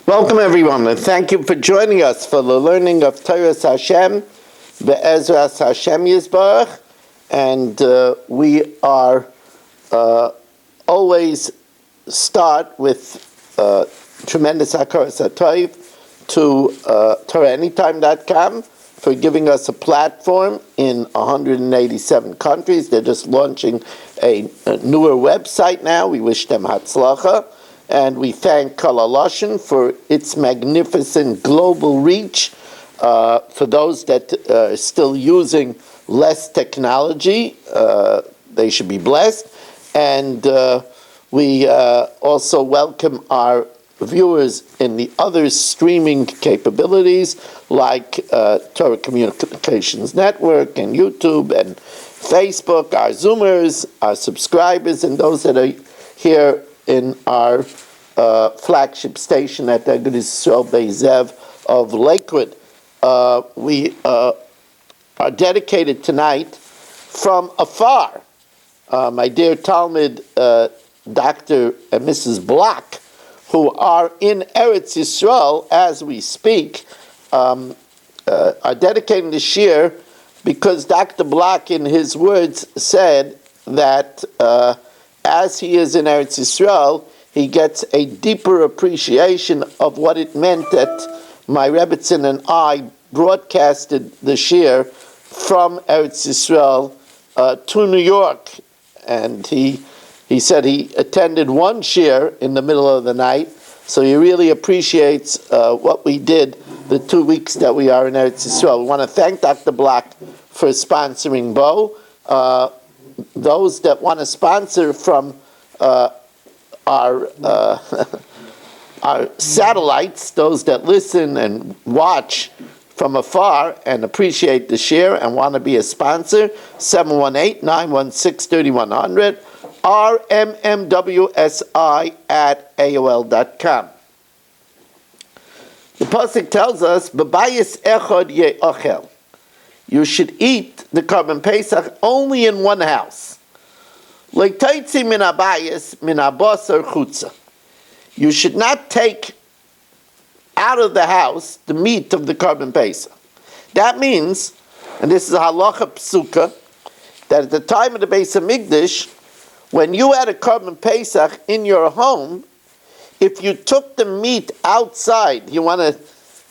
Welcome everyone, and thank you for joining us for the learning of Torah Hashem, Be'ezras Hashem Yisbarach, and we are always start with tremendous hakaras hatov to TorahAnytime.com for giving us a platform in 187 countries. They're just launching a newer website now. We wish them hatzlacha. And we thank Kol Halashon for its magnificent global reach. For those that are still using less technology, they should be blessed. And we also welcome our viewers in the other streaming capabilities like Torah Communications Network and YouTube and Facebook, our Zoomers, our subscribers, and those that are here in our flagship station at the Agudas Yisrael Be'ezev of Lakewood. We are dedicated tonight from afar. My dear Talmud, Dr. and Mrs. Block, who are in Eretz Yisrael as we speak, are dedicating this year because Dr. Block, in his words, said that as he is in Eretz Yisrael, he gets a deeper appreciation of what it meant that my Rebbetzin and I broadcasted this year from Eretz Yisrael to New York. And he said he attended one shir in the middle of the night, so he really appreciates what we did the 2 weeks that we are in Eretz Yisrael. We want to thank Dr. Block for sponsoring Bo. Those that want to sponsor from our satellites, those that listen and watch from afar and appreciate the share and want to be a sponsor, 718-916-3100, rmmwsi@aol.com. The pasuk tells us, "B'bayis echad ye'ochel." You should eat the Korban Pesach only in one house. Le'taitzi min habayis min habasar chutza. You should not take out of the house the meat of the Korban Pesach. That means, and this is a halacha psuka, that at the time of the Beis Hamikdash, when you had a Korban Pesach in your home, if you took the meat outside, you want to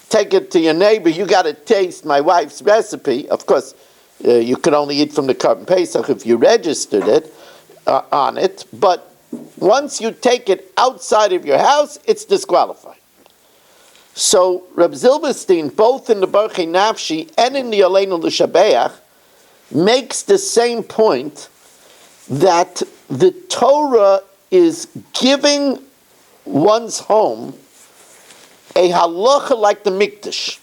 take it to your neighbor, you got to taste my wife's recipe. Of course, you could only eat from the Korban Pesach if you registered it on it. But once you take it outside of your house, it's disqualified. So Reb Zilberstein, both in the Baruch Nafshi and in the Aleinu L'Shabeach, makes the same point that the Torah is giving one's home a halacha like the Mikdash,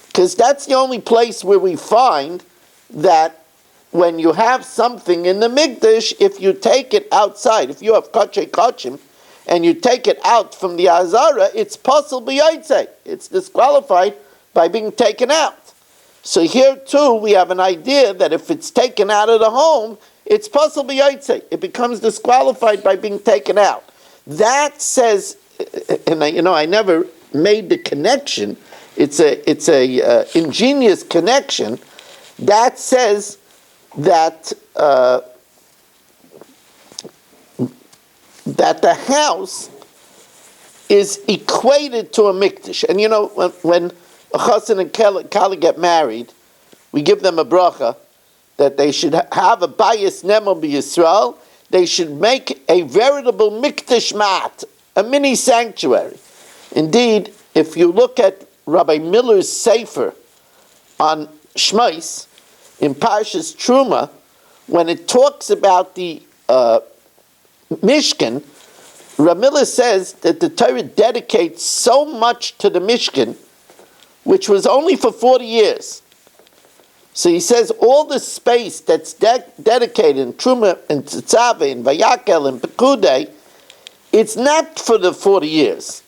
because that's the only place where we find that when you have something in the Mikdash, if you take it outside, if you have kachay kachim, and you take it out from the Azara, it's possible b'yaitze. It's disqualified by being taken out. So here too, we have an idea that if it's taken out of the home, it's possible b'yaitze. It becomes disqualified by being taken out. That says, and I never made the connection. It's a ingenious connection. That says that that the house is equated to a mikdash. And when a chassan and kala get married, we give them a bracha that they should have a bayis nemo b'Yisrael. They should make a veritable mikdash mat, a mini sanctuary. Indeed, if you look at Rabbi Miller's sefer on Shmais in Parshas Truma, when it talks about the Mishkan, Rabbi Miller says that the Torah dedicates so much to the Mishkan, which was only for 40 years. So he says all the space that's dedicated in Truma and Tzitzaveh and Vayakel and Pekudei, it's not for the 40 years.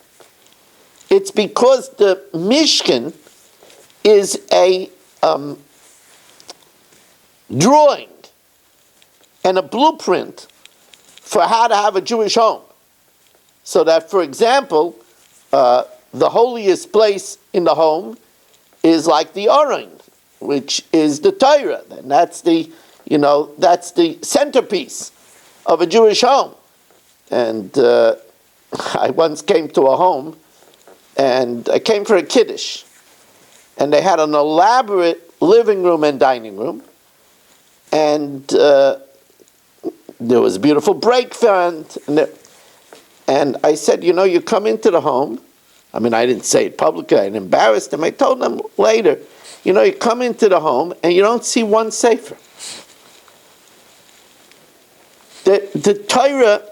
It's because the Mishkan is a drawing and a blueprint for how to have a Jewish home. So that, for example, the holiest place in the home is like the Aron, which is the Torah, and that's the centerpiece of a Jewish home. And I once came to a home, and I came for a kiddush, and they had an elaborate living room and dining room, and there was a beautiful break front, and I said, you come into the home. I mean, I didn't say it publicly, I embarrassed them. I told them later, you come into the home and you don't see one sefer. The Torah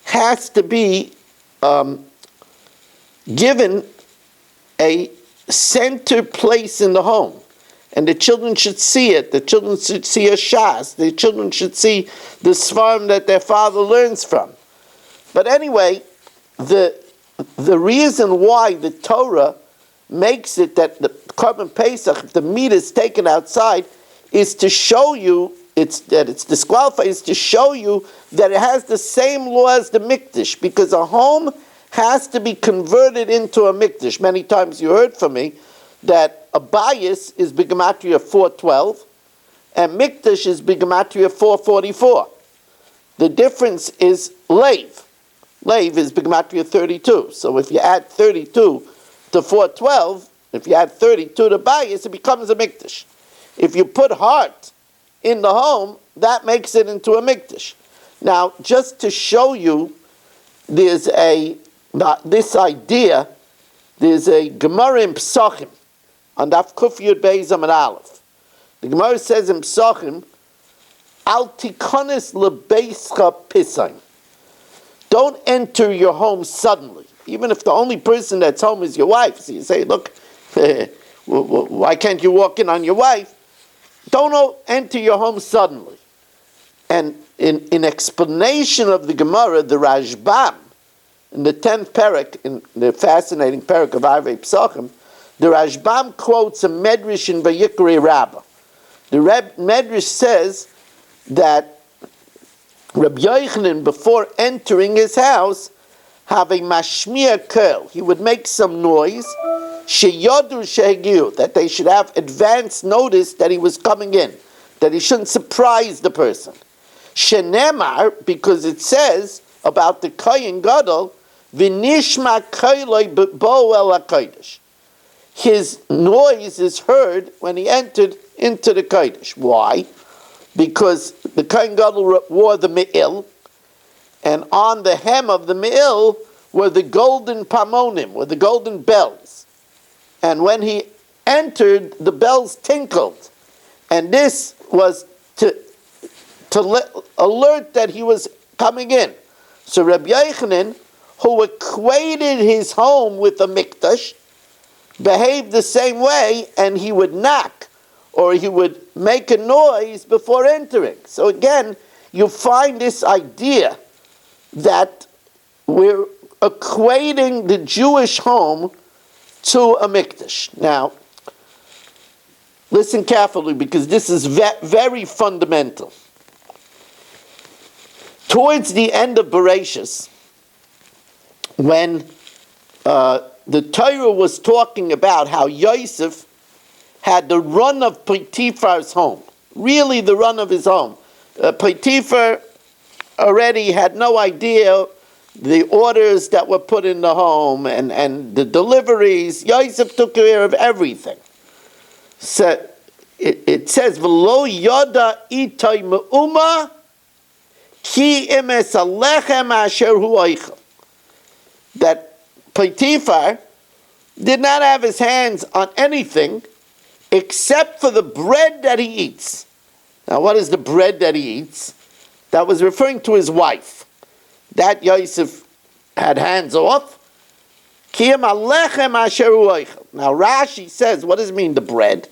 has to be given a center place in the home. And the children should see it. The children should see a shas. The children should see the svarim that their father learns from. But anyway, the reason why the Torah makes it that the Korban Pesach, if the meat is taken outside, is to show you it's disqualified, is to show you that it has the same law as the mikdash, because a home has to be converted into a mikdash. Many times you heard from me that a bayis is Bigamatria 412 and mikdash is Bigamatria 444. The difference is Lev. Lev is Bigamatria 32. So if you add 32 to 412, if you add 32 to bayis, it becomes a mikdash. If you put heart in the home, that makes it into a mikdash. Now, just to show you, there's this idea, there's a Gemara in Psachim, on Daf Kuf Yud Beis Amud Aleph. The Gemara says in Psachim, Al tikonis lebeischa pisaim. Don't enter your home suddenly, even if the only person that's home is your wife. So you say, look, why can't you walk in on your wife? Don't enter your home suddenly. And in explanation of the Gemara, the Rashbam, in the 10th parak, in the fascinating parak of Arvei Psachim, the Rashbam quotes a Medrash in Vayikra Rabbah. The Medrash says that Rabbi Yochanan, before entering his house, have a mashmiya kel. He would make some noise, sheyodu shehegiu, that they should have advance notice that he was coming in, that he shouldn't surprise the person. Shenemar, because it says about the kohen gadol, v'nishma koiloi bo el hakodesh. His noise is heard when he entered into the kodesh. Why? Because the kohen gadol wore the me'il, and on the hem of the me'il were the golden pamonim, were the golden bells. And when he entered, the bells tinkled. And this was to alert that he was coming in. So Rabbi Yochanan, who equated his home with a mikdash, behaved the same way, and he would knock, or he would make a noise before entering. So again, you find this idea that we're equating the Jewish home to a mikdash. Now, listen carefully, because this is very fundamental. Towards the end of Bereshis, when the Torah was talking about how Yosef had the run of Potiphar's home, really the run of his home. Potiphar already had no idea the orders that were put in the home and the deliveries. Yosef took care of everything. So it says, "V'lo yoda itay me'uma ki emes alechem asher hu oichel." That Potiphar did not have his hands on anything except for the bread that he eats. Now, what is the bread that he eats? That was referring to his wife. That Yosef had hands off. Now, Rashi says, what does it mean, the bread?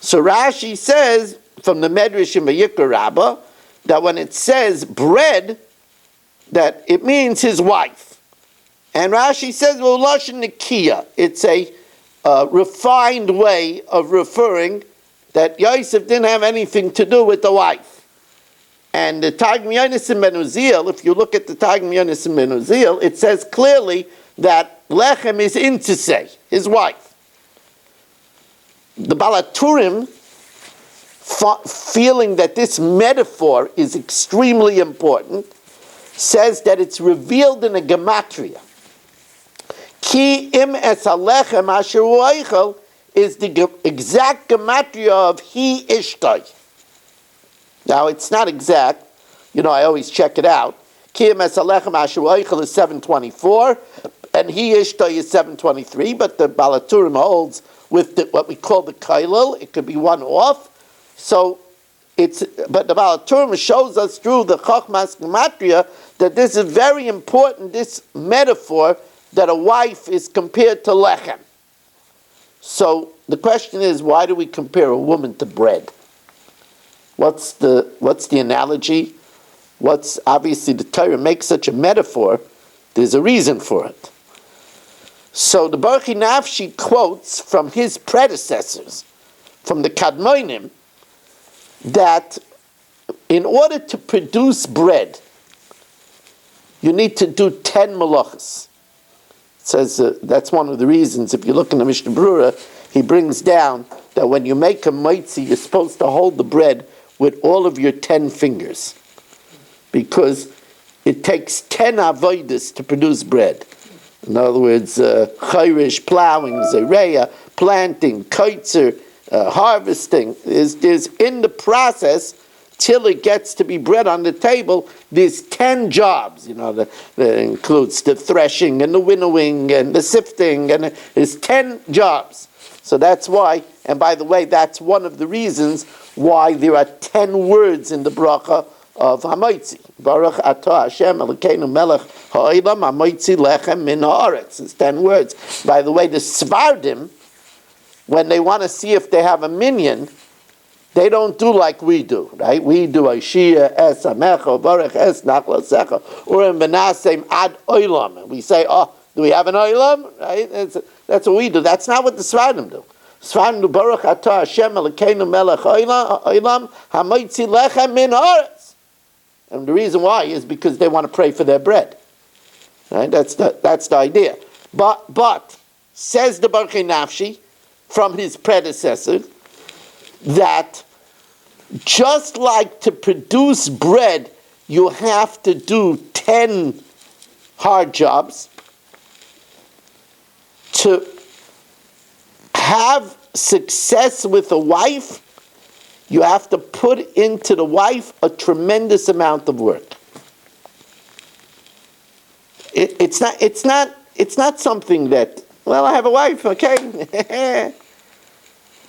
So Rashi says, from the Medrash in Vayikra Rabbah, that when it says bread, that it means his wife. And Rashi says, well, Lashon Nikiya. It's a refined way of referring that Yosef didn't have anything to do with the wife. And the Targum Yonasan Ben Uziel, if you look at the Targum Yonasan Ben Uziel, it says clearly that lechem is in to say, his wife. The Balaturim, feeling that this metaphor is extremely important, says that it's revealed in a gematria. Ki im es halechem asher oichel is the exact gematria of he ishtai. Now it's not exact. I always check it out. Ki im es halechem asher oichel is 724, and he ishtai is 723. But the Balaturim holds with what we call the kailil. It could be one off. So but the Balaturim shows us through the Chochmas Gematria that this is very important, this metaphor that a wife is compared to lechem. So the question is, why do we compare a woman to bread? What's the analogy? Obviously the Torah makes such a metaphor, there's a reason for it. So the Baruch Nafshi quotes from his predecessors, from the Kadmonim, that in order to produce bread, you need to do 10 malachas. It says that's one of the reasons, if you look in the Mishnah Berurah, he brings down that when you make a maitzi, you're supposed to hold the bread with all of your 10 fingers. Because it takes 10 avodas to produce bread. In other words, chayrish, plowing, zereya, planting, kaitzer, harvesting, is in the process till it gets to be bread on the table. There's 10 jobs, that includes the threshing and the winnowing and the sifting, and there's 10 jobs. So that's why, and by the way, that's one of the reasons why there are 10 words in the bracha of Hamaitzi. Baruch atah Hashem Elokeinu melech ha'olam hamaitzi lechem min haaretz. It's 10 words. By the way, the Svardim, when they want to see if they have a minion, they don't do like we do, right? We do Aishia es amecha baruch es nachlasecha urim v'nasem ad olam. We say, do we have an olam? Right? That's what we do. That's not what the Svardim do. Svardim do Baruch atah Hashem Elokeinu melech ha'olam hamaitzi lechem min haaretz. And the reason why is because they want to pray for their bread. Right? That's the idea. But says the Baruch Nafshi from his predecessor, that just like to produce bread, you have to do 10 hard jobs. To have success with a wife, you have to put into the wife a tremendous amount of work. It's not something that, well, I have a wife, okay.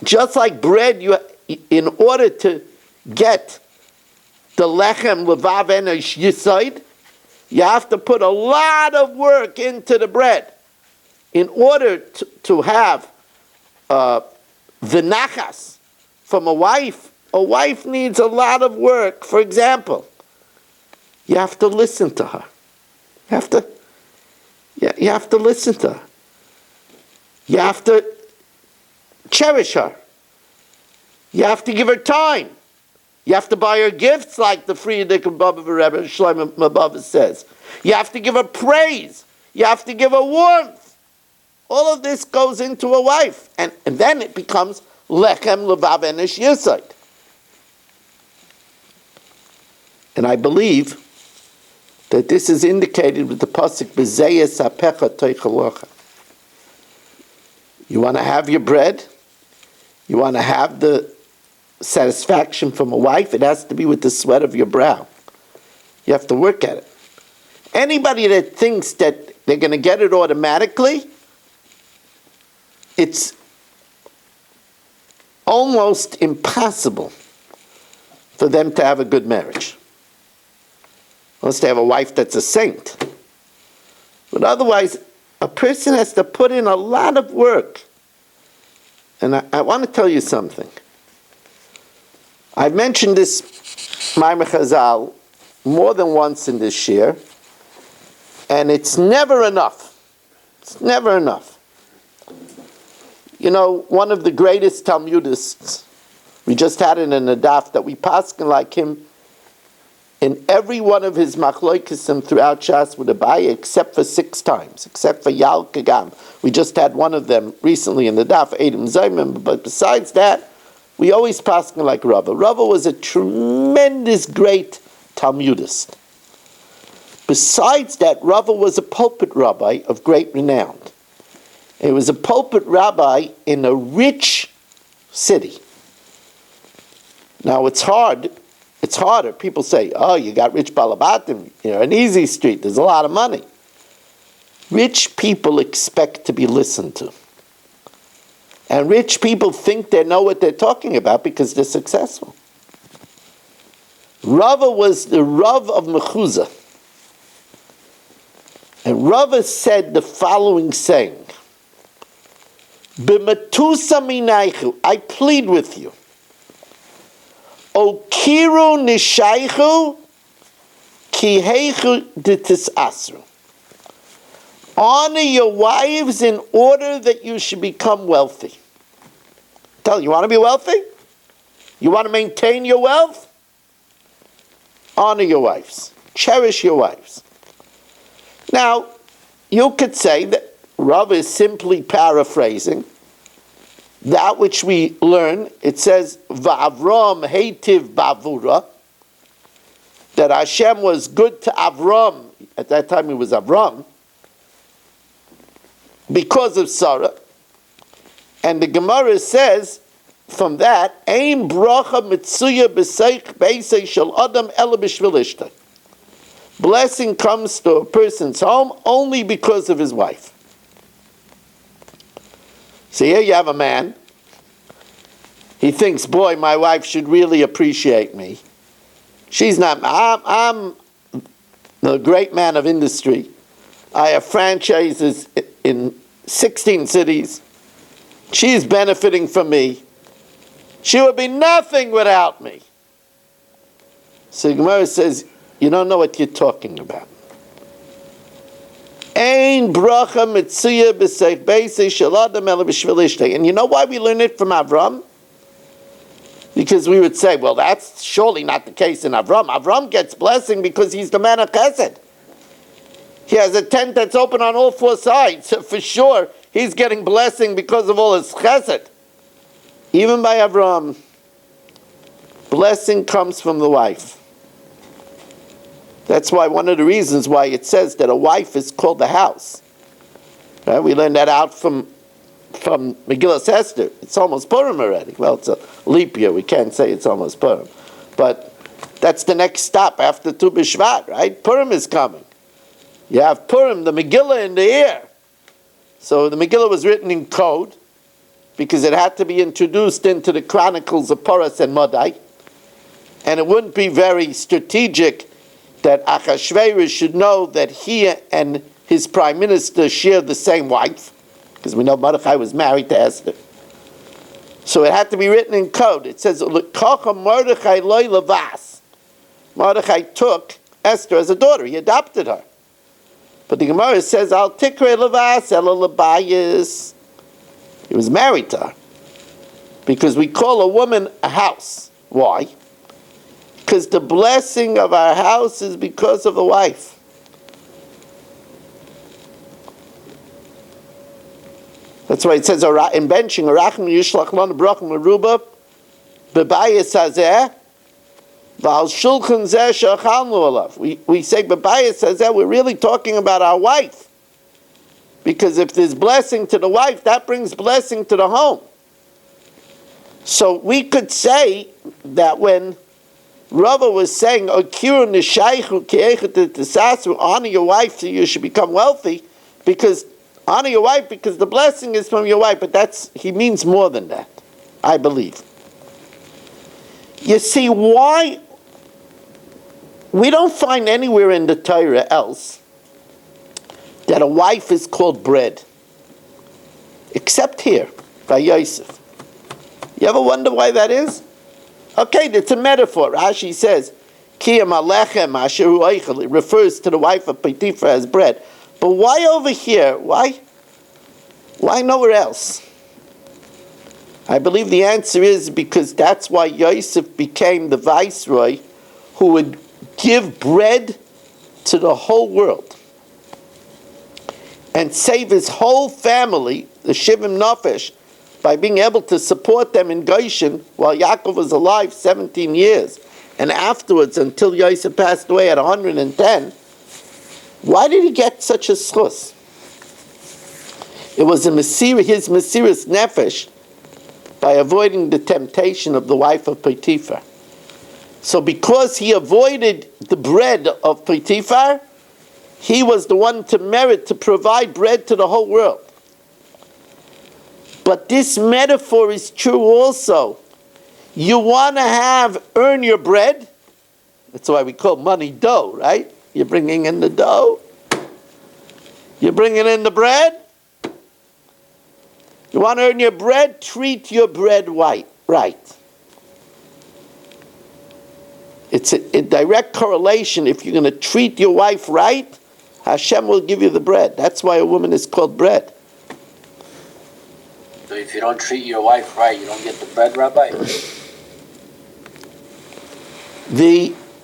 Just like bread, in order to get the lechem levav and yisaid, you have to put a lot of work into the bread. In order to have the nachas from a wife needs a lot of work. For example, you have to listen to her. You have to listen to her. You have to cherish her. You have to give her time. You have to buy her gifts, like the Frierdiker Rebbe Shlomo Mabava says. You have to give her praise. You have to give her warmth. All of this goes into a wife. And then it becomes lechem levav enish yisod. And I believe that this is indicated with the pasuk b'zeyes apecha toichalocha. You want to have your bread. You want to have the satisfaction from a wife. It has to be with the sweat of your brow. You have to work at it. Anybody that thinks that they're going to get it automatically, it's almost impossible for them to have a good marriage. Unless they have a wife that's a saint. But otherwise, a person has to put in a lot of work. And I want to tell you something. I've mentioned this Maimar Chazal more than once in this year, and it's never enough. It's never enough. One of the greatest Talmudists, we just had it in a daf that we paskin like him in every one of his machloikesim throughout Shas with Abaye, except for 6 times, except for Yal Kagam. We just had one of them recently in the Daf, Eidim Zaymim, but besides that, we always pass like Rava. Rava was a tremendous great Talmudist. Besides that, Rava was a pulpit rabbi of great renown. He was a pulpit rabbi in a rich city. Now it's harder. People say, oh, you got rich balabatim, you're an easy street, there's a lot of money. Rich people expect to be listened to. And rich people think they know what they're talking about because they're successful. Rava was the Rav of Mechuzah. And Rava said the following saying, B'matusa minaychu, I plead with you, O kiru nishaychu ki heichu ditisasru. Honor your wives in order that you should become wealthy. Tell you want to be wealthy? You want to maintain your wealth? Honor your wives. Cherish your wives. Now, you could say that Rav is simply paraphrasing that which we learn. It says, Va'avram heitiv bavura, that Hashem was good to Avram. At that time he was Avram, because of Sarah. And the Gemara says from that, Ein bracha mitzuya b'seich be'isei shel adam ela b'shvil ishtay. Blessing comes to a person's home only because of his wife. So here you have a man. He thinks, boy, my wife should really appreciate me. She's not. I'm the great man of industry. I have franchises in 16 cities. She's benefiting from me. She would be nothing without me. So Gemara says, you don't know what you're talking about. Ein bracha mitzuya b'seif beisei shel adam ela b'shvil ishtay. And you know why we learn it from Avram? Because we would say, well, that's surely not the case in Avram. Avram gets blessing because he's the man of chesed. He has a tent that's open on all 4 sides. So for sure, he's getting blessing because of all his chesed. Even by Avram, blessing comes from the wife. That's why one of the reasons why it says that a wife is called the house. Right? We learned that out from Megillas Esther. It's almost Purim already. Well, it's a leap year. We can't say it's almost Purim. But that's the next stop after Tu B'Shvat, right? Purim is coming. You have Purim, the Megillah in the air. So the Megillah was written in code because it had to be introduced into the chronicles of Poras and Modai. And it wouldn't be very strategic that Achashverosh should know that he and his prime minister share the same wife, because we know Mordechai was married to Esther. So it had to be written in code. It says, Mordechai loy levas. Mordechai took Esther as a daughter. He adopted her. But the Gemara says, Al tikre levas ela lebayis. He was married to her. Because we call a woman a house. Why? Because the blessing of our house is because of the wife. That's why it says in benching, Arachim Yishlach Lon Brachim Aruba, Bebayis Hazeh, Val Shulchan Zeh Shachalnu Alav. We say Bebayis Hazeh, we're really talking about our wife. Because if there's blessing to the wife, that brings blessing to the home. So we could say that when Rava was saying, honor your wife so you should become wealthy, because honor your wife because the blessing is from your wife, but he means more than that, I believe. You see, why we don't find anywhere in the Torah else that a wife is called bread, except here, by Yosef. You ever wonder why that is? Okay, it's a metaphor. Rashi says, Kiyam alechem asher hu eichel. It refers to the wife of Potiphar as bread. But why over here? Why nowhere else? I believe the answer is because that's why Yosef became the viceroy who would give bread to the whole world and save his whole family, the Shivim Nefesh, by being able to support them in Goshen while Yaakov was alive 17 years, and afterwards until Yosef passed away at 110, why did he get such a schus? It was his Mesiris Nefesh by avoiding the temptation of the wife of Potiphar. So because he avoided the bread of Potiphar, he was the one to merit to provide bread to the whole world. But this metaphor is true also. You want to earn your bread. That's why we call money dough, right? You're bringing in the dough. You're bringing in the bread. You want to earn your bread? Treat your bread right. It's a direct correlation. If you're going to treat your wife right, Hashem will give you the bread. That's why a woman is called bread. So if you don't treat your wife right, you don't get the bread, Rabbi? The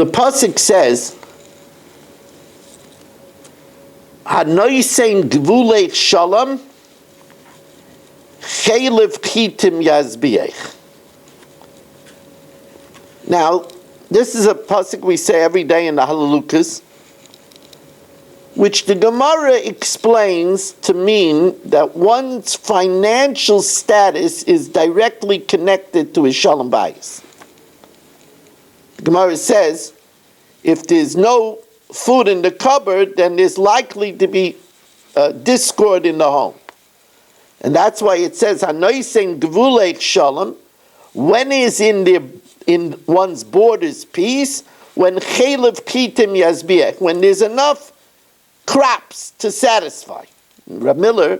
pasuk says, "Hanoisen gvulei shalom, chelev chitim yazbiach." Now, this is a pasuk we say every day in the Halalukas, which the Gemara explains to mean that one's financial status is directly connected to his shalom bayis. The Gemara says, if there's no food in the cupboard, then there's likely to be discord in the home. And that's why it says, Hanoisen gvulei shalom, when is in one's borders peace, when chelev chitim yazbiach, when there's enough crops to satisfy. Reb Miller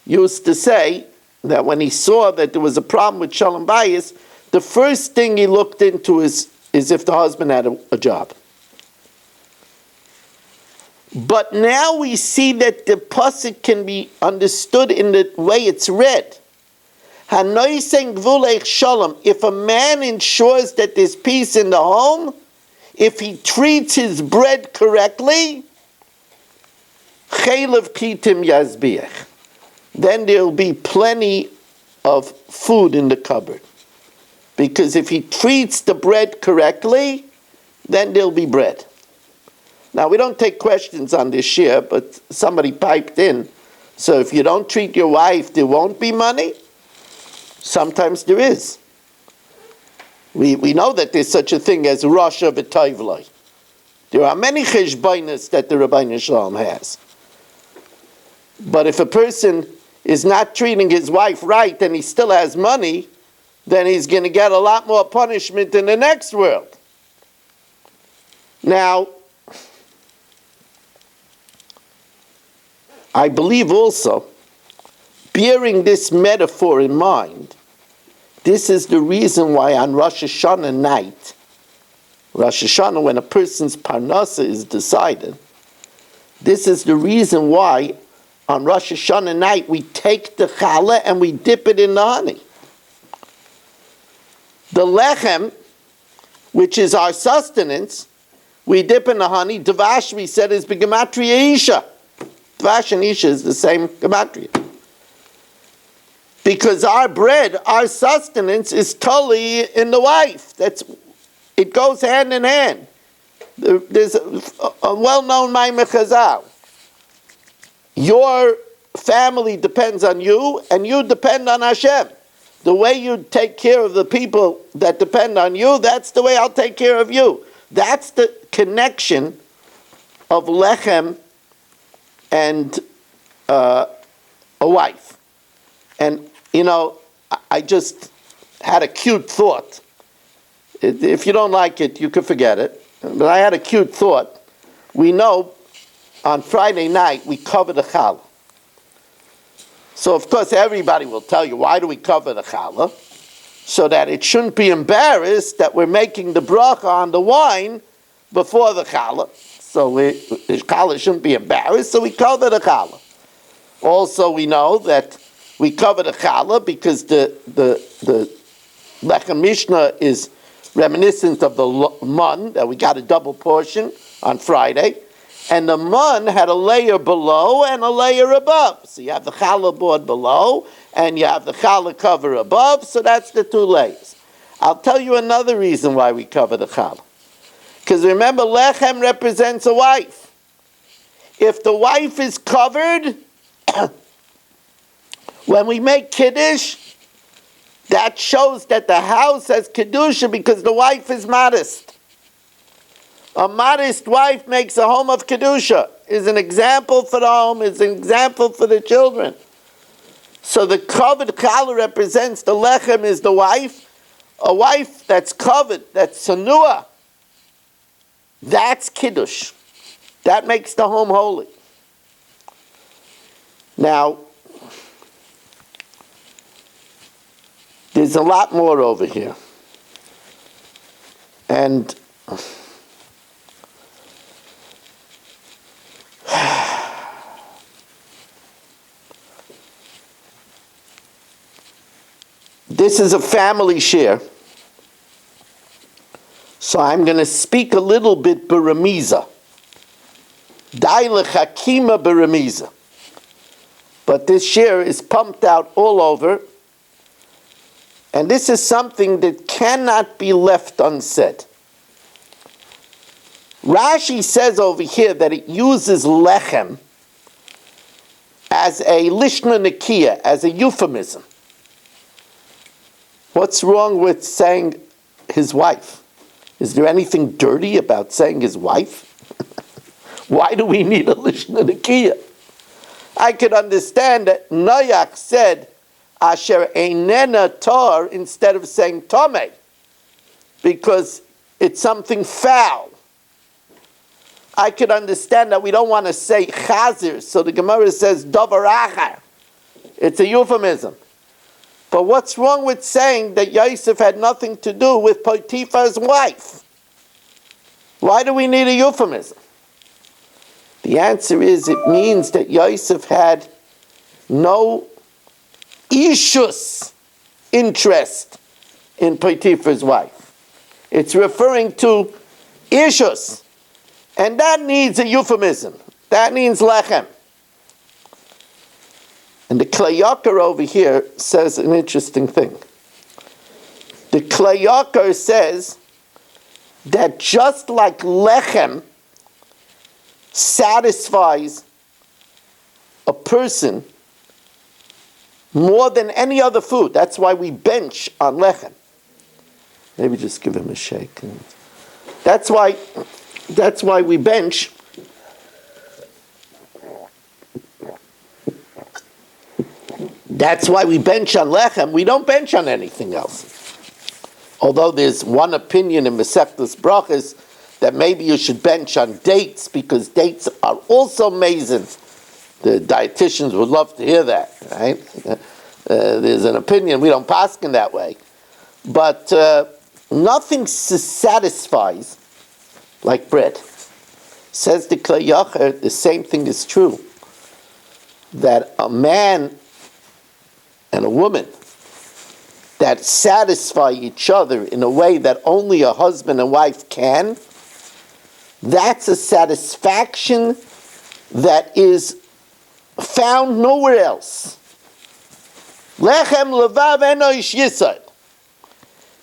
used to say that when he saw that there was a problem with shalom bayis, the first thing he looked into is if the husband had a job. But now we see that the pasuk can be understood in the way it's read. Hanoisen gvulei shalom. If a man ensures that there's peace in the home, if he treats his bread correctly, chelev chitim yazbiach, then there'll be plenty of food in the cupboard. Because if he treats the bread correctly, then there'll be bread. Now, we don't take questions on this year, but somebody piped in. So if you don't treat your wife, there won't be money? Sometimes there is. We know that there's such a thing as Rasha v'Toivloi. There are many cheshbonos that the Rabbeinu Shalom has. But if a person is not treating his wife right and he still has money, then he's going to get a lot more punishment in the next world. Now, I believe also, bearing this metaphor in mind, this is the reason why on Rosh Hashanah night, Rosh Hashanah, when a person's parnasa is decided, this is the reason why on Rosh Hashanah night we take the challah and we dip it in the honey. The lechem, which is our sustenance, we dip in the honey. Dvash, we said, is b'gematria isha. Dvash and isha is the same gematria. Because our bread, our sustenance is totally in the wife. It goes hand in hand. There's a well-known Maimon Chazal. Your family depends on you, and you depend on Hashem. The way you take care of the people that depend on you, that's the way I'll take care of you. That's the connection of lechem and a wife. And, I just had a cute thought. If you don't like it, you can forget it. But I had a cute thought. We know on Friday night we cover the challah. So, of course, everybody will tell you, why do we cover the challah? so that it shouldn't be embarrassed that we're making the bracha on the wine before the challah. So the challah shouldn't be embarrassed, so we cover the challah. Also, we know that we cover the challah because the Lechem Mishnah is reminiscent of the mun, that we got a double portion on Friday. And the mun had a layer below and a layer above. So you have the challah board below, and you have the challah cover above, so that's the two layers. I'll tell you another reason why we cover the challah. Because remember, lechem represents a wife. If the wife is covered, when we make kiddush, that shows that the house has kedusha because the wife is modest. A modest wife makes a home of kedusha, is an example for the home, is an example for the children. So the covered challah represents the lechem is the wife. A wife that's covered, that's sanua, that's kiddush. That makes the home holy. Now, there's a lot more over here. And this is a family share. So I'm going to speak a little bit beremiza. Dai lechakima beremiza. But this share is pumped out all over. And this is something that cannot be left unsaid. Rashi says over here that it uses lechem as a lishna nekiya, as a euphemism. What's wrong with saying his wife? Is there anything dirty about saying his wife? Why do we need a lishna nekiya? I could understand that Noach said asher einena tar instead of saying tomei, because it's something foul. I could understand that we don't want to say chazir, so the Gemara says davar achar. It's a euphemism. But what's wrong with saying that Yosef had nothing to do with Potiphar's wife? Why do we need a euphemism? The answer is it means that Yosef had no ishus interest in Potiphar's wife. It's referring to ishus. And that needs a euphemism. That means lechem. And the Klayakar over here says an interesting thing. The Klayakar says that just like lechem satisfies a person more than any other food, that's why we bench on lechem. Maybe just give him a shake. That's why we bench. That's why we bench on lechem. We don't bench on anything else. Although there's one opinion in Masechtas Brachas that maybe you should bench on dates because dates are also mason. The dietitians would love to hear that, right? There's an opinion, we don't paskin that way. But nothing satisfies like bread. Says the Klei Yacher, the same thing is true. That a man and a woman that satisfy each other in a way that only a husband and wife can, that's a satisfaction that is found nowhere else. Lechem levav eno ish yisod.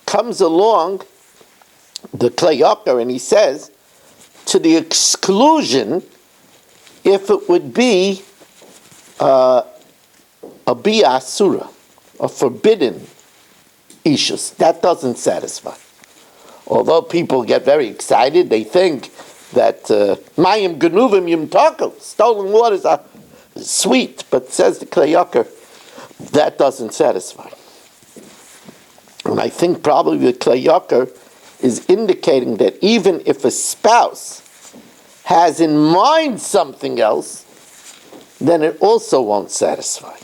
Comes along the Klei Yacher and he says, to the exclusion, if it would be a bi'asura, a forbidden ishus, that doesn't satisfy. Although people get very excited, they think that mayim genuvim yimtakel, stolen waters are sweet, but says the Klei Yacher, that doesn't satisfy. And I think probably the Klei Yacher is indicating that even if a spouse has in mind something else, then it also won't satisfy.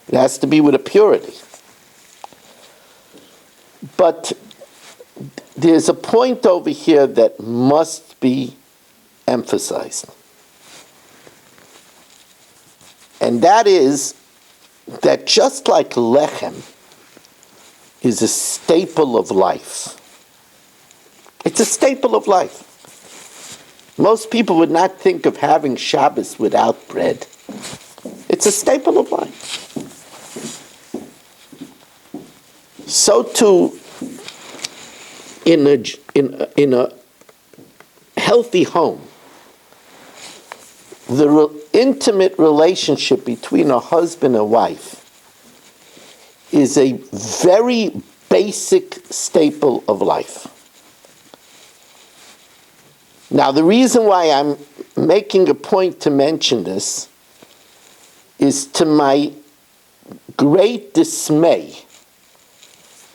It has to be with a purity. But there's a point over here that must be emphasized. And that is that just like lechem is a staple of life, it's a staple of life. Most people would not think of having Shabbos without bread. It's a staple of life. So too, in a healthy home, the intimate relationship between a husband and wife is a very basic staple of life. Now, the reason why I'm making a point to mention this is, to my great dismay,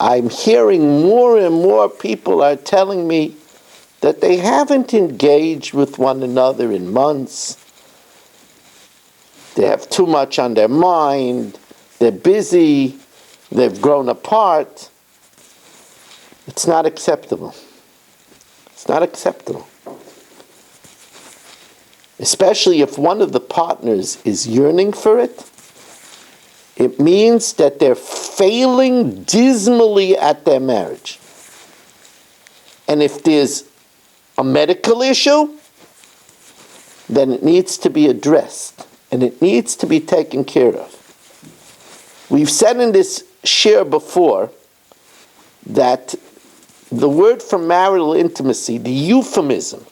I'm hearing more and more people are telling me that they haven't engaged with one another in months. They have too much on their mind. They're busy. They've grown apart. It's not acceptable. It's not acceptable. Especially if one of the partners is yearning for it. It means that they're failing dismally at their marriage. And if there's a medical issue, then it needs to be addressed. And it needs to be taken care of. We've said in this share before that the word for marital intimacy, the euphemism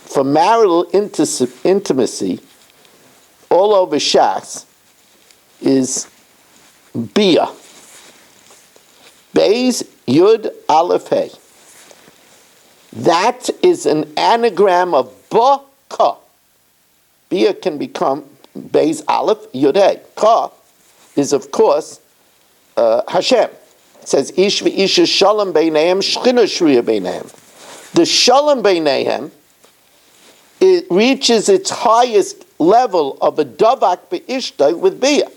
for marital intimacy all over Shas is Bia. Beis Yud Aleph Hey. That is an anagram of Ba-Ka. Bia can become Beis Aleph Yud Hey. Ka is, of course, Hashem. It says, Ish v'isha shalom beinehem, shchina shruya beinehem. The shalom beinehem, it reaches its highest level of a davak be'ishtay with Bia.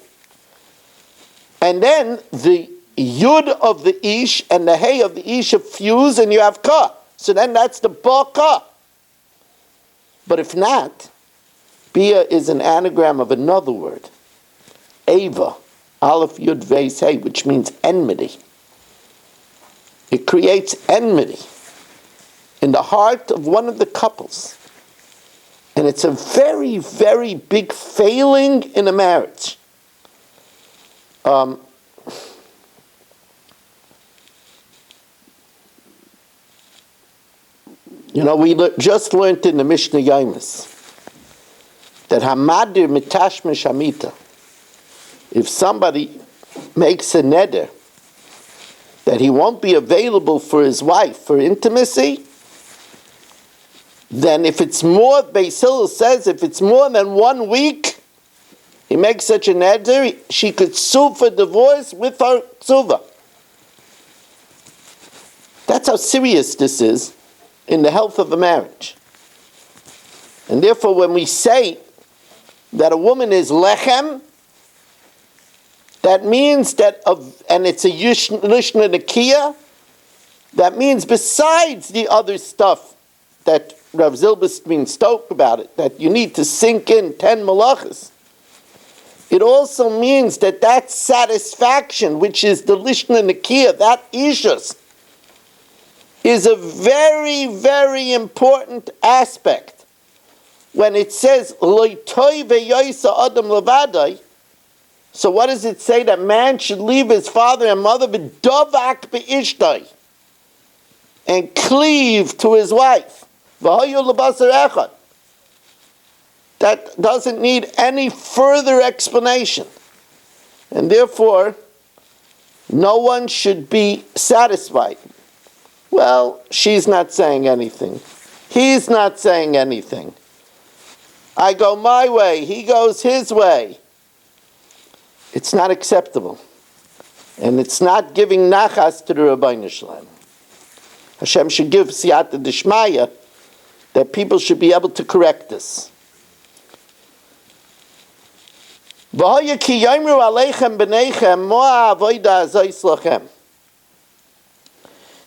And then the yud of the ish and the hey of the ish fuse and you have ka. So then that's the ba-ka. But if not, Bia is an anagram of another word, Ava, Aleph Yud Veis Hey, which means enmity. It creates enmity in the heart of one of the couples. And it's a very, very big failing in a marriage. We just learned in the Mishnah Yomis that Hamadir Mitashmish Hamita, if somebody makes a neder that he won't be available for his wife for intimacy, then if it's more, Beis Hillel says, if it's more than 1 week, he makes such a neder, she could sue for divorce with her ksuva. That's how serious this is in the health of a marriage. And therefore, when we say that a woman is lechem, that means that, and it's a lishna nekiya, that means besides the other stuff that Rav Zilberstein spoke about it, that you need to sink in 10 malachas, it also means that that satisfaction, which is the lishna nekiya, that ishus, is a very, very important aspect. When it says, Lo toy ve'yoisa adam levadai, so what does it say? That man should leave his father and mother b'davak be'ishtai and cleave to his wife. V'hayu lebasar echad. That doesn't need any further explanation. And therefore, no one should be satisfied. Well, she's not saying anything. He's not saying anything. I go my way, he goes his way. It's not acceptable. And it's not giving nachas to the Rabbeinu Shalom. Hashem should give siyata d'shmaya that people should be able to correct this.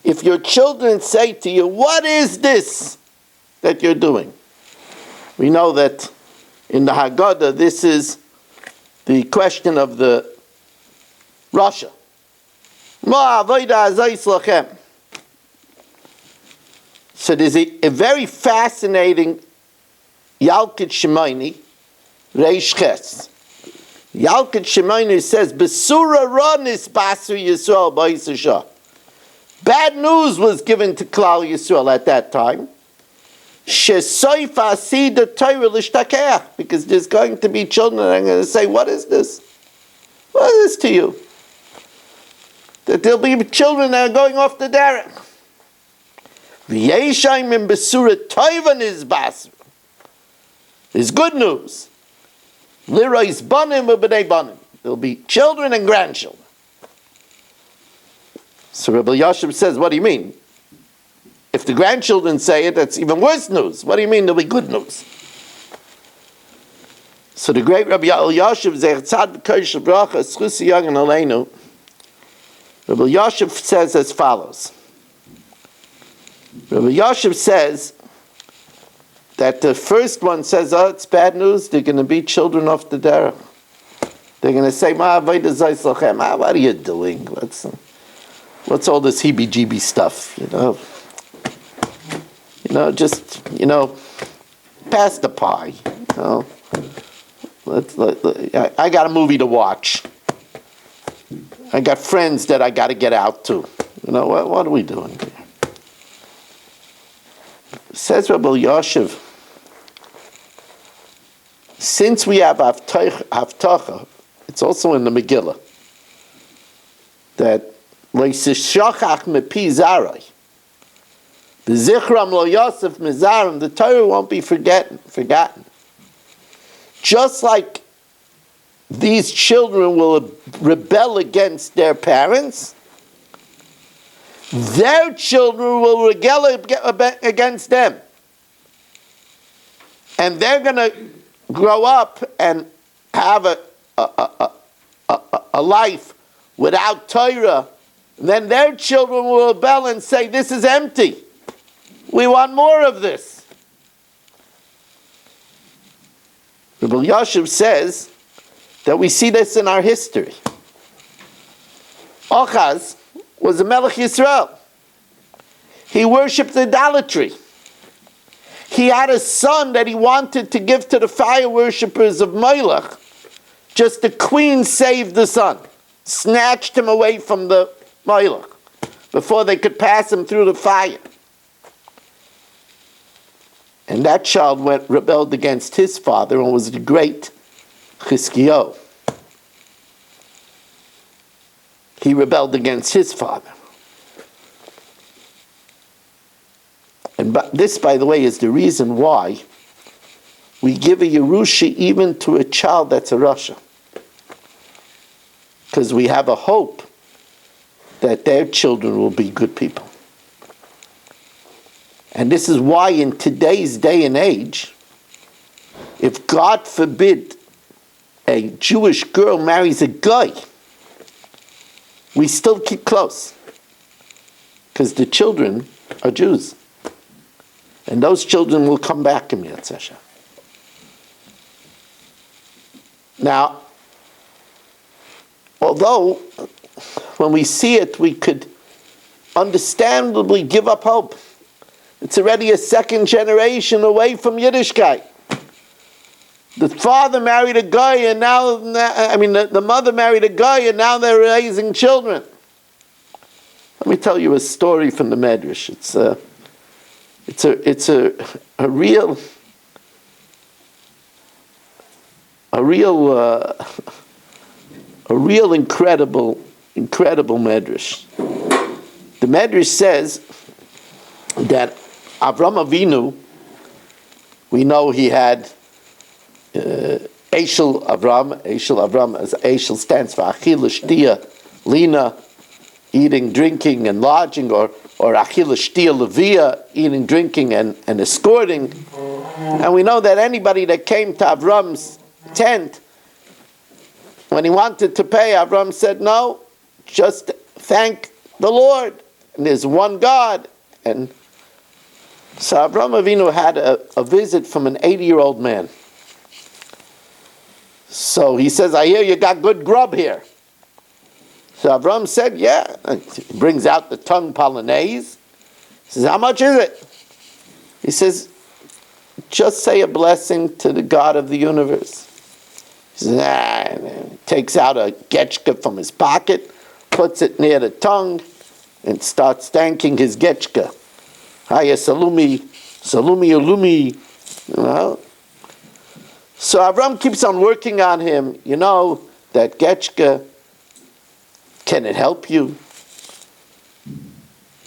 if your children say to you, what is this that you're doing? We know that in the Haggadah, this is the question of the Rasha. So there's a very fascinating Yalkut Shemaini, Reish Ches. Yalkut Shemaini says, Besura Ronis Basu Yisrael Ba'isashah. Bad news was given to Klal Yisrael at that time. Because there's going to be children that are going to say, what is this? What is this to you? That there'll be children that are going off the derech. There's good news. There'll be children and grandchildren. So Rabbi Yashiv says, what do you mean? If the grandchildren say it, that's even worse news. What do you mean there'll be good news? So the great Rabbi Yashiv, Rabbi Yashiv says as follows. Rabbi Yashiv says that the first one says, oh, it's bad news, they're going to be children off the derech. They're going to say, what are you doing? What's all this heebie-jeebie stuff, just, pass the pie. I got a movie to watch. I got friends that I got to get out to. What are we doing here? Says Rabbi Yashiv, since we have Haftacha, it's also in the Megillah, that the Torah won't be forgotten. Just like these children will rebel against their parents, their children will rebel against them. And they're going to grow up and have a life without Torah. Then their children will rebel and say, this is empty. We want more of this. Rabbi Yashiv says that we see this in our history. Achaz was a Melech Yisrael. He worshipped idolatry. He had a son that he wanted to give to the fire worshippers of Molech. Just the queen saved the son, snatched him away from the Molech before they could pass him through the fire. And that child rebelled against his father and was the great Chizkiyahu. He rebelled against his father. And this, by the way, is the reason why we give a Yerusha even to a child that's a Rasha. Because we have a hope that their children will be good people. And this is why in today's day and age, if God forbid a Jewish girl marries a guy, we still keep close. Because the children are Jews. And those children will come back in Yad Sasha. Now, although when we see it, we could understandably give up hope. It's already a second generation away from Yiddishkeit. The father married a guy, and now, the mother married a guy, and now they're raising children. Let me tell you a story from the Medrash. It's a real incredible Medrash. The Medrash says that Avram Avinu, we know he had Eshel Avram, as Eshel stands for Achila, Shtia, Lina, eating, drinking, and lodging, or Achila, Shtia, Levia, eating, drinking, and escorting. And we know that anybody that came to Avram's tent, when he wanted to pay, Avram said, no, just thank the Lord. and there's one God. And so Avram Avinu had a visit from an 80-year-old man. So he says, I hear you got good grub here. So Avram said, yeah. He brings out the tongue polonaise. He says, how much is it? He says, just say a blessing to the God of the universe. He says, nah. He takes out a getchka from his pocket, puts it near the tongue, and starts thanking his getchka. Hiya salumi, salumi ulumi. You know? So Avram keeps on working on him. You know, that getchka, can it help you?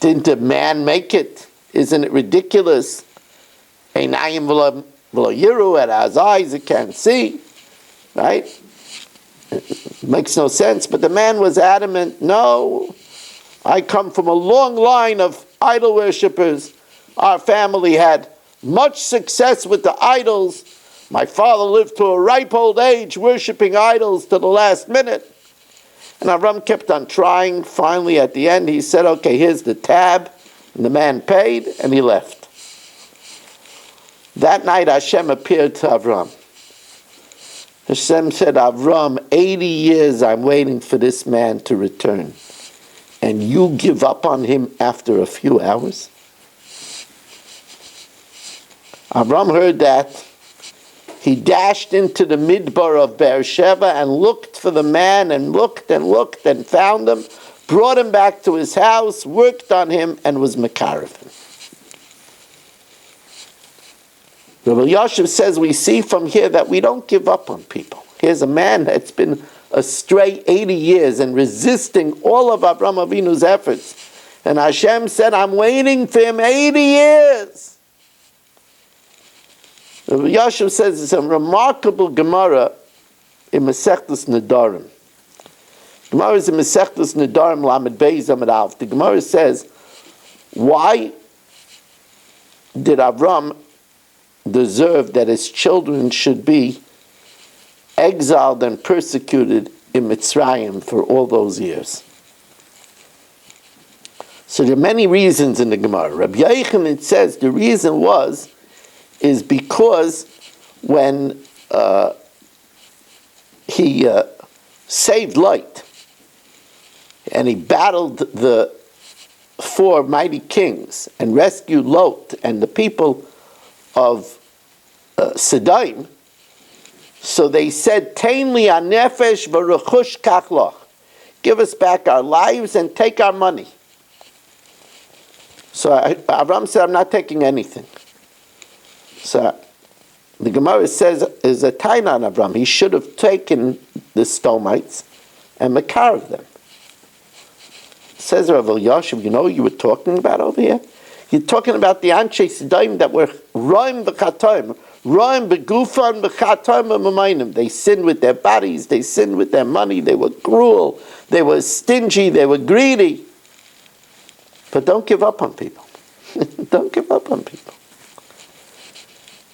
Didn't a man make it? Isn't it ridiculous? Einayim v'lo yiru, it has eyes, it can't see. Right? It makes no sense. But the man was adamant, no, I come from a long line of idol worshippers. Our family had much success with the idols. My father lived to a ripe old age worshipping idols to the last minute. And Avram kept on trying. Finally, at the end, he said, okay, here's the tab. And the man paid, and he left. That night, Hashem appeared to Avram. Hashem said, Avram, 80 years I'm waiting for this man to return. And you give up on him after a few hours? Avram heard that. He dashed into the midbar of Beersheba and looked for the man and looked and found him, brought him back to his house, worked on him, and was mekarev him. Rabbi Yashiv says we see from here that we don't give up on people. Here's a man that's been astray 80 years and resisting all of Avraham Avinu's efforts. And Hashem said, I'm waiting for him 80 years. Rabbi Yashiv says it's a remarkable Gemara in Masechtas Nedarim. Gemara is in Masechtas Nedarim Lamed Beis Amud Aleph. The Gemara says, why did Avram deserve that his children should be exiled and persecuted in Mitzrayim for all those years? So there are many reasons in the Gemara. Rabbi Yochanan says the reason is because when he saved Lot and he battled the 4 mighty kings and rescued Lot and the people of Sodom, so they said, Tein li hanefesh v'rechush kach loch. Give us back our lives and take our money. So Avram said, I'm not taking anything. So the Gemara says, is a taina on Avram. He should have taken the Stomites and mekarev them. Says Rav Elyashiv, you know what you were talking about over here? You're talking about the Anshe Sidaim that were roim b'chatoim, roim b'gufan b'chatoim b'mamayim. They sinned with their bodies, they sinned with their money, they were cruel, they were stingy, they were greedy. But don't give up on people. Don't give up on people.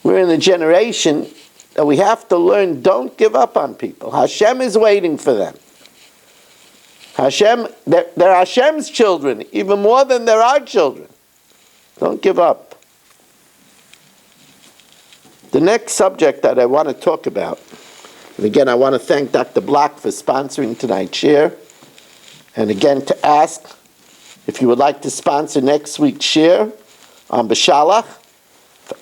We're in a generation that we have to learn, don't give up on people. Hashem is waiting for them. Hashem, they're Hashem's children, even more than they're our children. Don't give up. The next subject that I want to talk about, and again, I want to thank Dr. Block for sponsoring tonight's share, and again, to ask if you would like to sponsor next week's share on B'Shalach.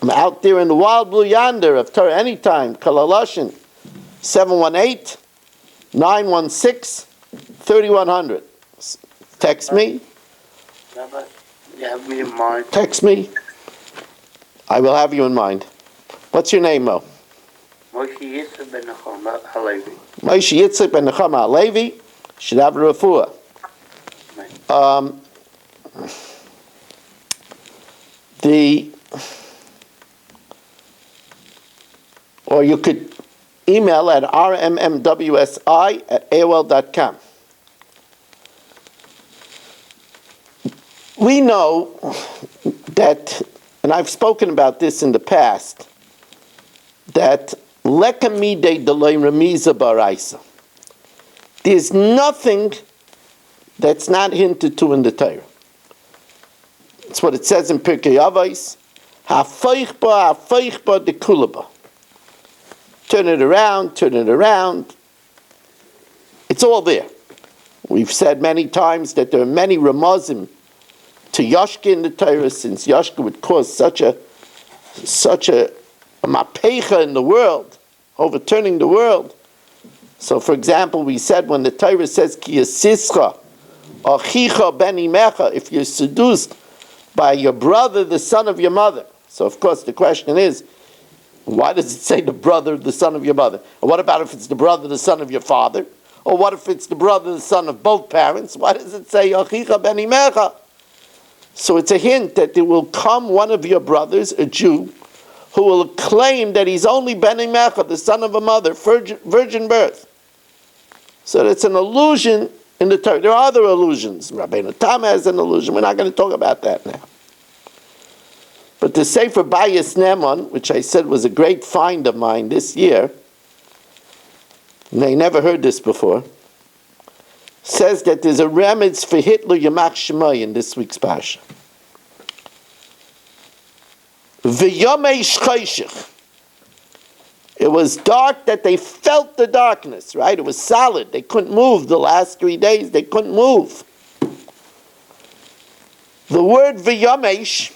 I'm out there in the wild blue yonder of Torah Anytime, Kalalashin, 718-916-3100. Text me. Rabbi, you have me in mind. Text me. I will have you in mind. What's your name, Mo? Moshe Yitzhak ben Nechama Halevi. Moshe Yitzhak ben Nechama Halevi. Should have a refuah. Or you could email at rmmwsi@aol.com. We know that, and I've spoken about this in the past, that lekamide deloy remiza baraisa. There's nothing that's not hinted to in the Torah. It's what it says in Pirkei Avos. Ha-foich ba de kulaba. Turn it around, turn it around. It's all there. We've said many times that there are many ramazim to Yashka in the Torah, since Yashka would cause such a mapecha in the world, overturning the world. So, for example, we said when the Torah says ki yasischa achicha ben imecha, if you're seduced by your brother, the son of your mother. So, of course, the question is, why does it say the brother, the son of your mother? And what about if it's the brother, the son of your father? Or what if it's the brother, the son of both parents? Why does it say achicha ben imecha? So it's a hint that there will come one of your brothers, a Jew, who will claim that he's only ben imecha, the son of a mother, virgin birth. So it's an illusion in the Torah. There are other illusions. Rabbeinu Tam has an illusion. We're not going to talk about that now. But the Sefer Bayis Neman, which I said was a great find of mine this year, and I never heard this before, says that there's a remez for Hitler Yamach Shemai in this week's Parsha. V'yomei shchayshich. It was dark that they felt the darkness, right? It was solid. They couldn't move the last 3 days. They couldn't move. The word v'yomesh,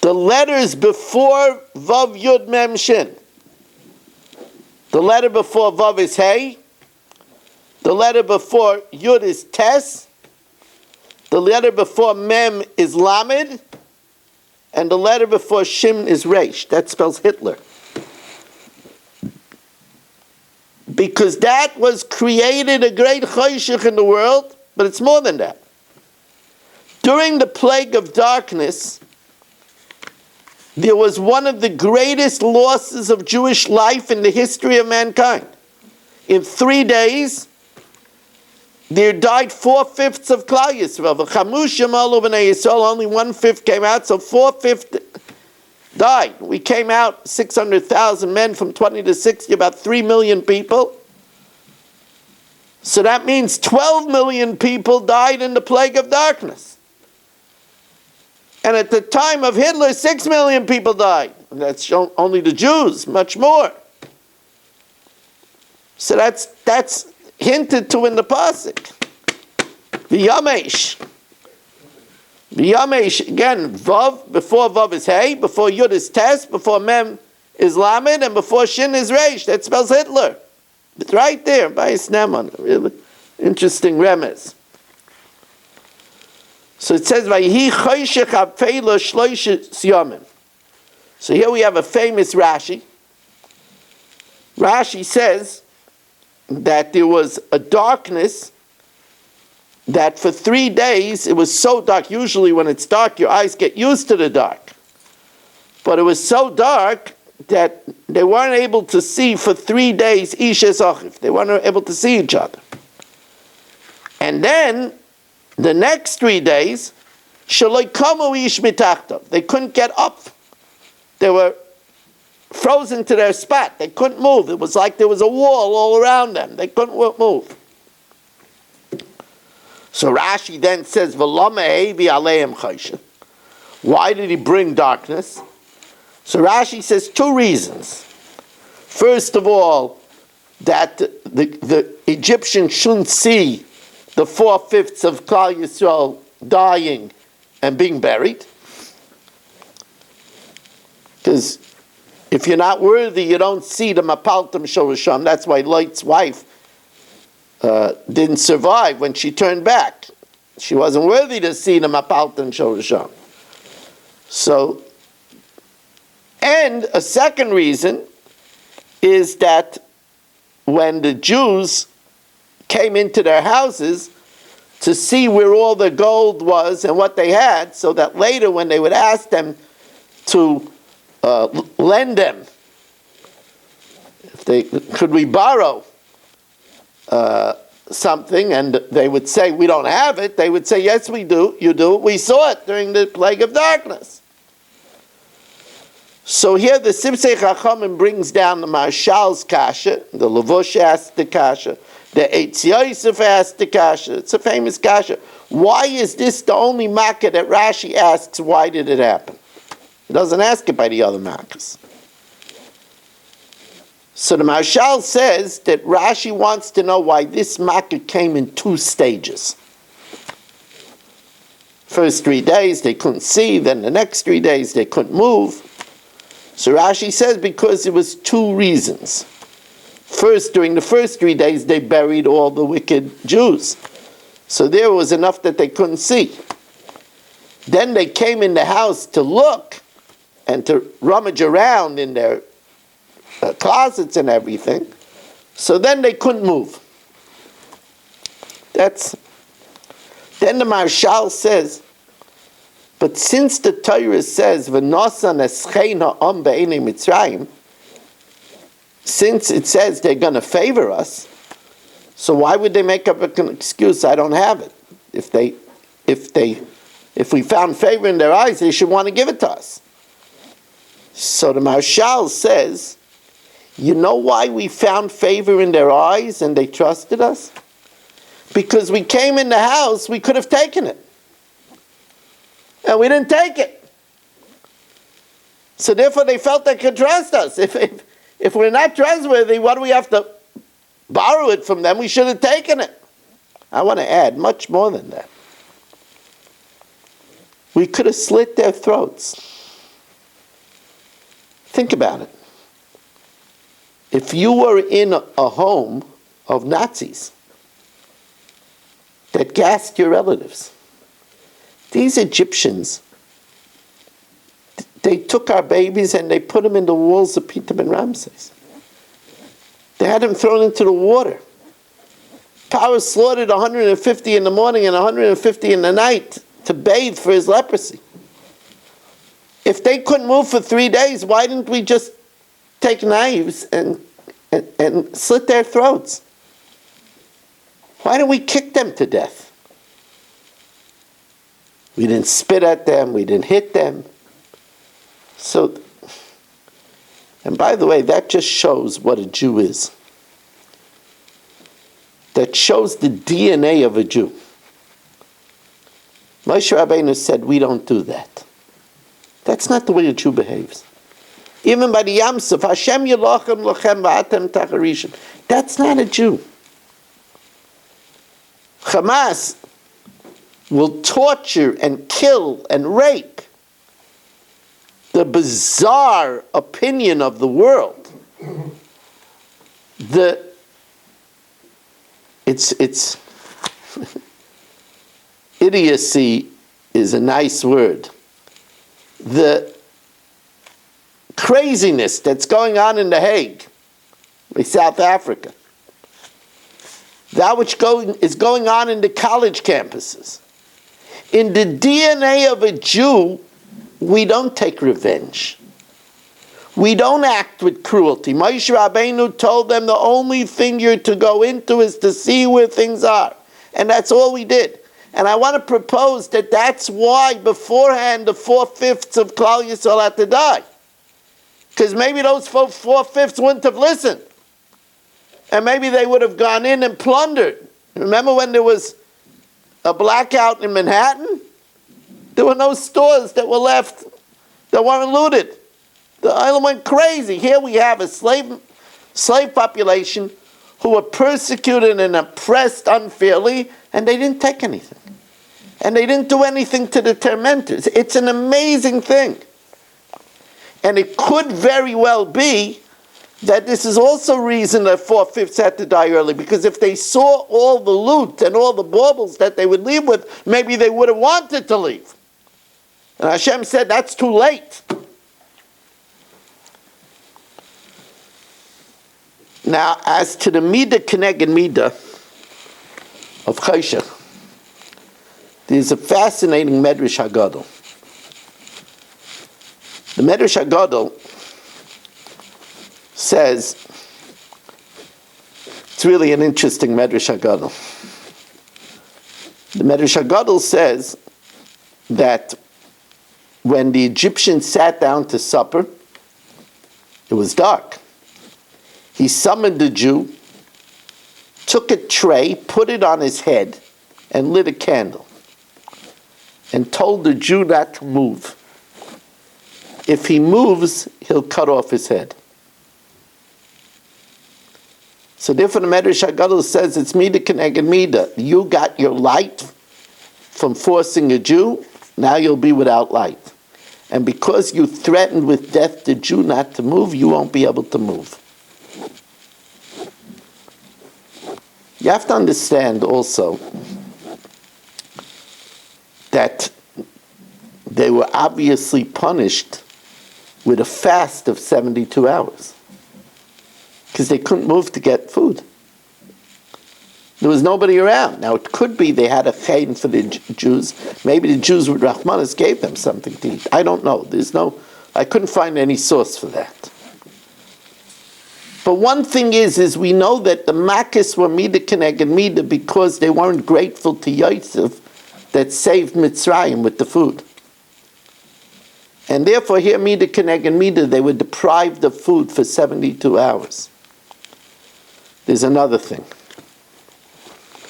the letters before Vav Yud Mem Shin. The letter before Vav is Hey. The letter before Yud is Tes. The letter before Mem is Lamed. And the letter before Shin is Reish. That spells Hitler. Because that was created a great chayshich in the world, but it's more than that. During the plague of darkness, there was one of the greatest losses of Jewish life in the history of mankind. In 3 days, there died 4/5 of Klal Yisrael. Only 1/5 came out, so 4/5 died. We came out 600,000 men from 20 to 60, about 3 million people. So that means 12 million people died in the plague of darkness. And at the time of Hitler, 6 million people died. And that's only the Jews, much more. So that's hinted to in the pasuk. V'yamesh. V'yamesh, again, Vav, before Vav is Hey, before Yud is Tes, before Mem is Lamed, and before Shin is Reish. That spells Hitler. It's right there, by Neman. Really interesting remez. So it says, Vayhi choshech ha'peila shloishes yomim. So here we have a famous Rashi. Rashi says that there was a darkness that for 3 days, it was so dark. Usually when it's dark, your eyes get used to the dark. But it was so dark that they weren't able to see for 3 days Ish Esachiv. They weren't able to see each other. And then, the next 3 days, Shaloi Kamu Ish Mitachtav. They couldn't get up. They were frozen to their spot. They couldn't move. It was like there was a wall all around them. They couldn't move. So Rashi then says, why did he bring darkness? So Rashi says 2 reasons. First of all, that the Egyptians shouldn't see the 4/5 of Klal Yisrael dying and being buried. Because if you're not worthy, you don't see the Mapaltam Shorasham. That's why Lot's wife didn't survive when she turned back. She wasn't worthy to see the Mapaltam Shorasham. So, and a second reason is that when the Jews came into their houses to see where all the gold was and what they had, so that later when they would ask them to lend them, could we borrow something, and they would say, we don't have it, they would say, yes we do, you do, we saw it during the plague of darkness. So here the Sibsei Chachamim brings down the Marshal's Kasha, the Levush asked the Kasha, the Eitz Yosef asked the Kasha, it's a famous Kasha. Why is this the only makkah that Rashi asks, why did it happen? He doesn't ask it by the other makkahs. So the Marshal says that Rashi wants to know why this makkah came in 2 stages. First 3 days they couldn't see, then the next 3 days they couldn't move. So Rashi says because it was 2 reasons. First, during the first 3 days they buried all the wicked Jews. So there was enough that they couldn't see. Then they came in the house to look and to rummage around in their closets and everything. So then they couldn't move. Then the Marshal says, but since the Torah says, "V'nosan eschein ha'am be'enei Mitzrayim," since it says they're going to favor us, so why would they make up an excuse? I don't have it. If we found favor in their eyes, they should want to give it to us. So the Marshal says, you know why we found favor in their eyes and they trusted us? Because we came in the house, we could have taken it. And we didn't take it. So therefore they felt they could trust us. If we're not trustworthy, what do we have to borrow it from them? We should have taken it. I want to add much more than that. We could have slit their throats. Think about it. If you were in a home of Nazis that gassed your relatives, these Egyptians, they took our babies and they put them in the walls of Pithom and Ramses. They had them thrown into the water. Paro slaughtered 150 in the morning and 150 in the night to bathe for his leprosy. If they couldn't move for 3 days, why didn't we just take knives and slit their throats? Why didn't we kick them to death? We didn't spit at them, we didn't hit them. So, and by the way, that just shows what a Jew is. That shows the DNA of a Jew. Moshe Rabbeinu said, we don't do that. That's not the way a Jew behaves. Even by the Yam Suf, Hashem Yelochem Lochem V'atem Tacharishim. That's not a Jew. Hamas will torture and kill and rape the bizarre opinion of the world. It's idiocy is a nice word. The craziness that's going on in The Hague, in South Africa, that which is going on in the college campuses. In the DNA of a Jew, we don't take revenge. We don't act with cruelty. Moshe Rabbeinu told them the only thing you're to go into is to see where things are. And that's all we did. And I want to propose that that's why beforehand the 4/5 of Klal Yisrael had to die. Because maybe those 4/5 wouldn't have listened. And maybe they would have gone in and plundered. Remember when there was a blackout in Manhattan? There were no stores that were left that weren't looted. The island went crazy. Here we have a slave population who were persecuted and oppressed unfairly, and they didn't take anything. And they didn't do anything to the tormentors. It's an amazing thing. And it could very well be that this is also reason that 4/5 had to die early, because if they saw all the loot and all the baubles that they would leave with, maybe they would have wanted to leave. And Hashem said, that's too late. Now, as to the Midah Keneged Midah of Cheshach, there's a fascinating Medrash Haggadah. The Medrash Haggadah says, it's really an interesting Medrash Haggadah. The Medrash Haggadah says that when the Egyptians sat down to supper, it was dark. He summoned the Jew, took a tray, put it on his head, and lit a candle. and told the Jew not to move. If he moves, he'll cut off his head. So therefore the Medrash HaGadol says it's Mida Keneged Mida. You got your light from forcing a Jew, now you'll be without light. And because you threatened with death the Jew not to move, you won't be able to move. You have to understand also that they were obviously punished with a fast of 72 hours because they couldn't move to get food. There was nobody around. Now, it could be they had a chayin for the Jews. Maybe the Jews with Rahmanas gave them something to eat. I don't know. I couldn't find any source for that. But one thing is we know that the Makkis were Mida Keneged Mida because they weren't grateful to Yosef that saved Mitzrayim with the food. And therefore, here, Mida Keneged Mida, they were deprived of food for 72 hours. There's another thing.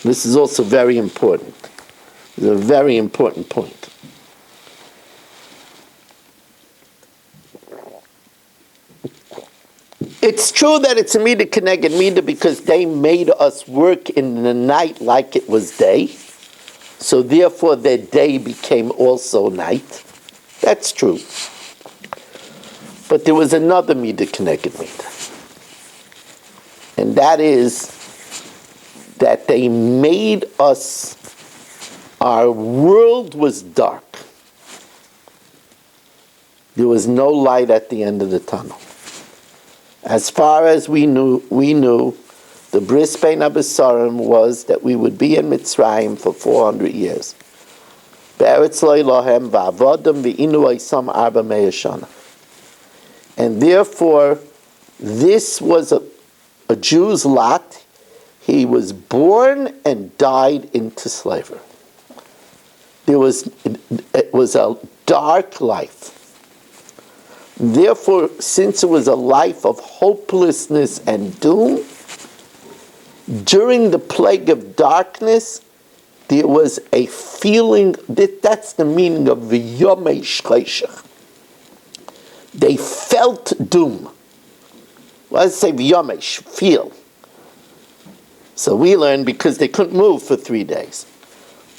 This is also very important. It's a very important point. It's true that it's a Mida Keneged Mida because they made us work in the night like it was day. So therefore, their day became also night. That's true. But there was another Mida Keneged Mida. And that is that they made us, our world was dark. There was no light at the end of the tunnel. As far as we knew, the bris bein habesarim was that we would be in Mitzrayim for 400 years. Be'eretz lo Elohem va'avodim ve'inu oisam arba me'ah shana. And therefore, this was a Jew's lot. He was born and died into slavery. It was a dark life. Therefore, since it was a life of hopelessness and doom, during the plague of darkness, there was a feeling, that's the meaning of v'yomei shleishach. They felt doom. Let's say v'yomesh, feel. So we learned because they couldn't move for 3 days.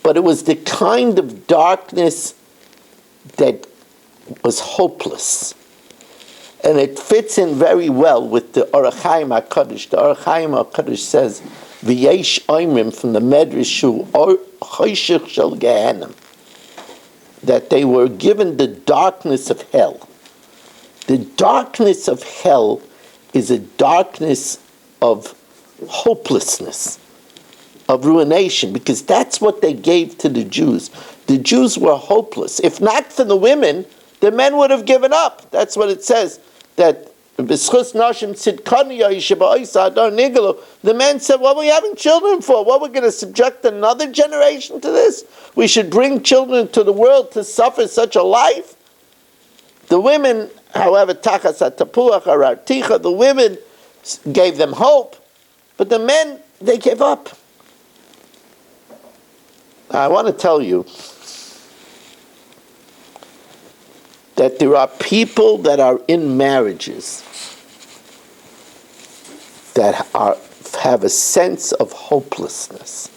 But it was the kind of darkness that was hopeless. And it fits in very well with the Orach Chaim HaKadosh. The Orach Chaim HaKadosh says, V'yesh oimrim from the Medrash Shul, choshech shel Gehenim, that they were given the darkness of hell. The darkness of hell is a darkness of hopelessness, of ruination, because that's what they gave to the Jews. The Jews were hopeless. If not for the women, the men would have given up. That's what it says, that the men said, what are we having children for? What, we're going to subject another generation to this? We should bring children to the world to suffer such a life? The women, however, the women gave them hope, but the men, they gave up. Now, I want to tell you that there are people that are in marriages that have a sense of hopelessness.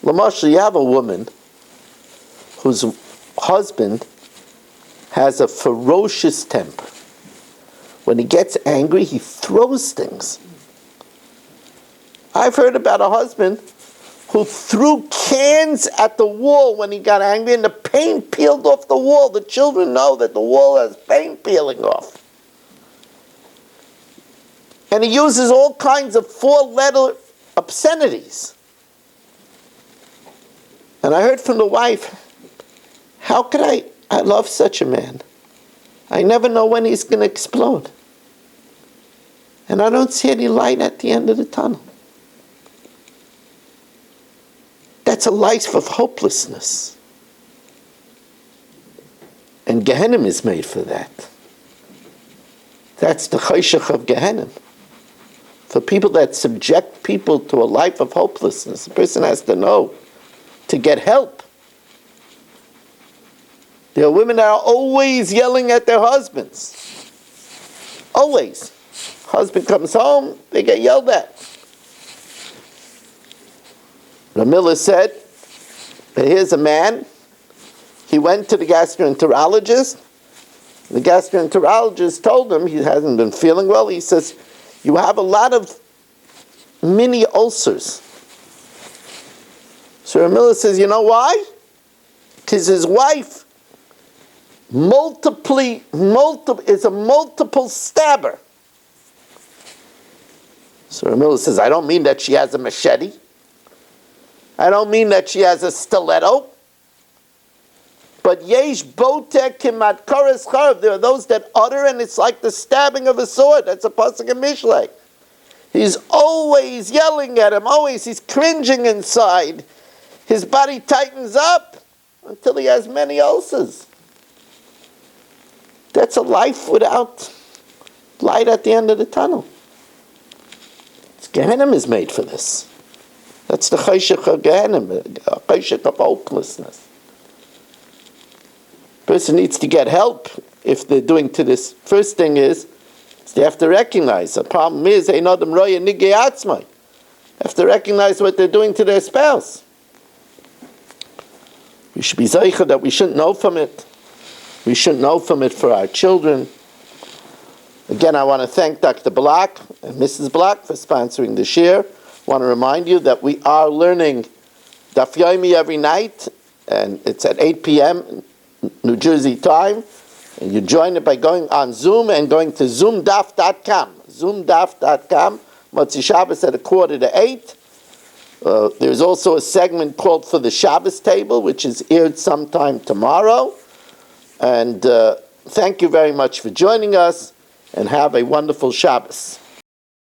Lamashal, you have a woman whose husband has a ferocious temper. When he gets angry, he throws things. I've heard about a husband who threw cans at the wall when he got angry and the paint peeled off the wall. The children know that the wall has paint peeling off. And he uses all kinds of 4-letter obscenities. And I heard from the wife, how could I love such a man? I never know when he's going to explode. And I don't see any light at the end of the tunnel. That's a life of hopelessness. And Gehenna is made for that. That's the choshech of Gehenna. For people that subject people to a life of hopelessness, a person has to know to get help. There are women that are always yelling at their husbands. Always. Husband comes home, they get yelled at. Ramila said that here's a man, he went to the gastroenterologist. The gastroenterologist told him he hasn't been feeling well. He says, you have a lot of mini ulcers. So Ramila says, you know why? Because his wife is a multiple stabber. So Ramila says, I don't mean that she has a machete. I don't mean that she has a stiletto. But yesh botek kimat kores charv. There are those that utter, and it's like the stabbing of a sword. That's a pasuk in Mishlei. He's always yelling at him. Always, he's cringing inside. His body tightens up until he has many ulcers. That's a life without light at the end of the tunnel. Gehenna is made for this. That's the chayshach of Gehenna, chayshach of hopelessness. Person needs to get help if they're doing to this. First thing is they have to recognize. The problem is, they have to recognize what they're doing to their spouse. We should be zeicha that we shouldn't know from it. We shouldn't know from it for our children. Again, I want to thank Dr. Black and Mrs. Black for sponsoring this year. I want to remind you that we are learning Daf Yomi every night, and it's at 8 p.m. New Jersey time. And you join it by going on Zoom and going to zoomdaf.com. Zoomdaf.com. Motzi Shabbos at 7:45. There's also a segment called For the Shabbos Table, which is aired sometime tomorrow. And thank you very much for joining us, and have a wonderful Shabbos.